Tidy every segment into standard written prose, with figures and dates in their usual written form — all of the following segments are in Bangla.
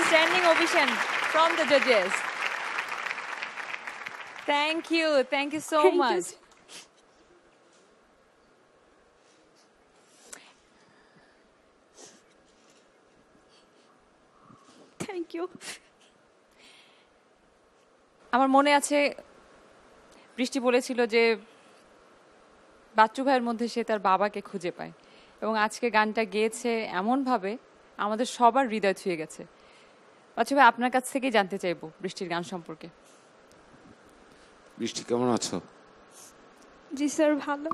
Standing ovation from the judges. Thank you so much. Thank you. আমার মনে আছে বৃষ্টি বলেছিল যে বাচ্চু ভাইয়ের মধ্যে সে তার বাবাকে খুঁজে পায় এবং আজকে গানটা গেয়েছে এমনভাবে আমাদের সবার হৃদয় ছুঁয়ে গেছে। বাচ্চু ভাই আপনার কাছ থেকেই জানতে চাইবো বৃষ্টির গান সম্পর্কে। বৃষ্টি কেমন আছো? জি স্যার ভালো।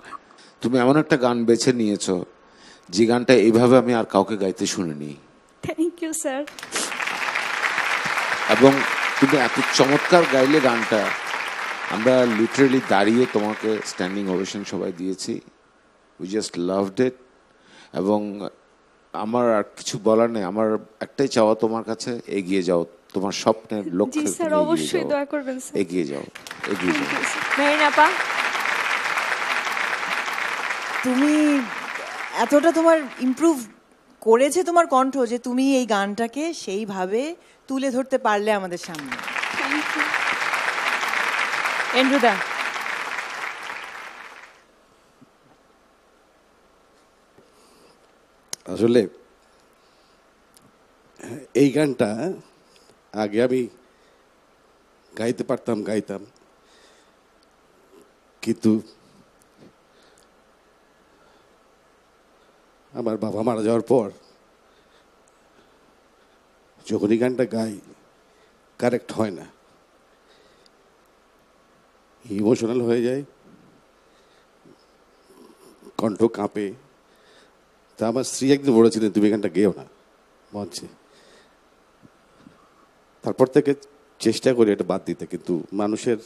তুমি এমন একটা গান বেছে নিয়েছো যে গানটা এইভাবে আমি আর কাউকে গাইতে শুনিনি। Thank you sir. এবং তুমি এত চমৎকার গাইলে গানটা, আমরা লিটারালি দাঁড়িয়ে তোমাকে স্ট্যান্ডিং ওভেশন সবাই দিয়েছি। We just loved it. এবং আমার আর কিছু বলার নেই, আমার একটাই চাওয়া তোমার কাছে, এগিয়ে যাও তোমার স্বপ্নের লক্ষ্যে। জি স্যার অবশ্যই দয়া করবেন স্যার। এগিয়ে যাও, এগিয়ে যাও। মেরিনা আপা, তুমি এতটা তোমার ইমপ্রুভ করেছে তোমার কণ্ঠ যে তুমি এই গানটাকে সেইভাবে তুলে ধরতে পারলে আমাদের সামনে। Thank you. এন্ড্রুদা, আসলে এই গানটা আগে আমি গাইতাম, কিন্তু আমার বাবা মারা যাওয়ার পর যখন এই গানটা গাই কারেক্ট হয় না, ইমোশনাল হয়ে যায়, কণ্ঠ কাঁপে। তা আমার স্ত্রী একদিন বলেছিলেন তুমি গানটা গেও না মঞ্চে। তারপর থেকে চেষ্টা করি এটা বাদ দিতে, কিন্তু মানুষের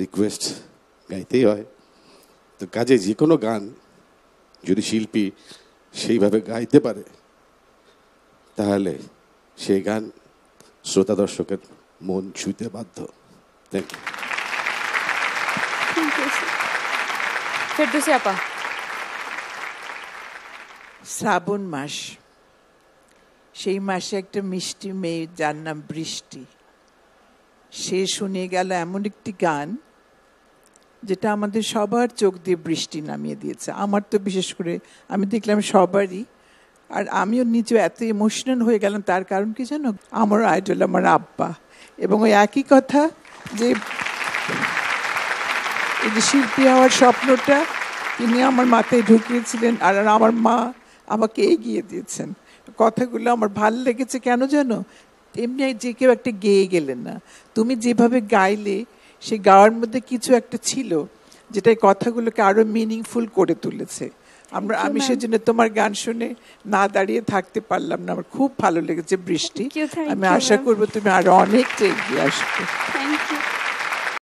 রিকোয়েস্ট গাইতেই হয়। তো কাজে যে কোনো গান যদি শিল্পী সেইভাবে গাইতে পারে তাহলে সেই গান শ্রোতা দর্শকের মন ছুঁতে বাধ্য। Thank you. Thank you sir. Ferdousi আপা। শ্রাবণ মাস, সেই মাসে একটা মিষ্টি মেয়ে যার নাম বৃষ্টি, সে শুনে গেল এমন একটি গান যেটা আমাদের সবার চোখ দিয়ে বৃষ্টি নামিয়ে দিয়েছে। আমার তো বিশেষ করে আমি দেখলাম সবারই, আর আমিও নিজে এত ইমোশনাল হয়ে গেলাম। তার কারণ কি জানো, আমার আইডল আমার আব্বা, এবং ওই একই কথা যে এই যে শিল্পী হওয়ার স্বপ্নটা তিনি আমার মাথায় ঢুকিয়েছিলেন, আর আমার মা আমাকে এগিয়ে দিয়েছেন। কথাগুলো আমার ভাল লেগেছে কেন জানো, এমনি যে কেউ একটা গেয়ে গেলেন না, তুমি যেভাবে গাইলে সেই গাওয়ার মধ্যে কিছু একটা ছিল যেটা এই কথাগুলোকে আরো মিনিংফুল করে তুলেছে। আমি সেজন্য তোমার গান শুনে না দাঁড়িয়ে থাকতে পারলাম না, আমার খুব ভালো লেগেছে বৃষ্টি। Thank you, আমি ma'am. আশা করবো তুমি আরো অনেকটা এগিয়ে আসবে। Thank you.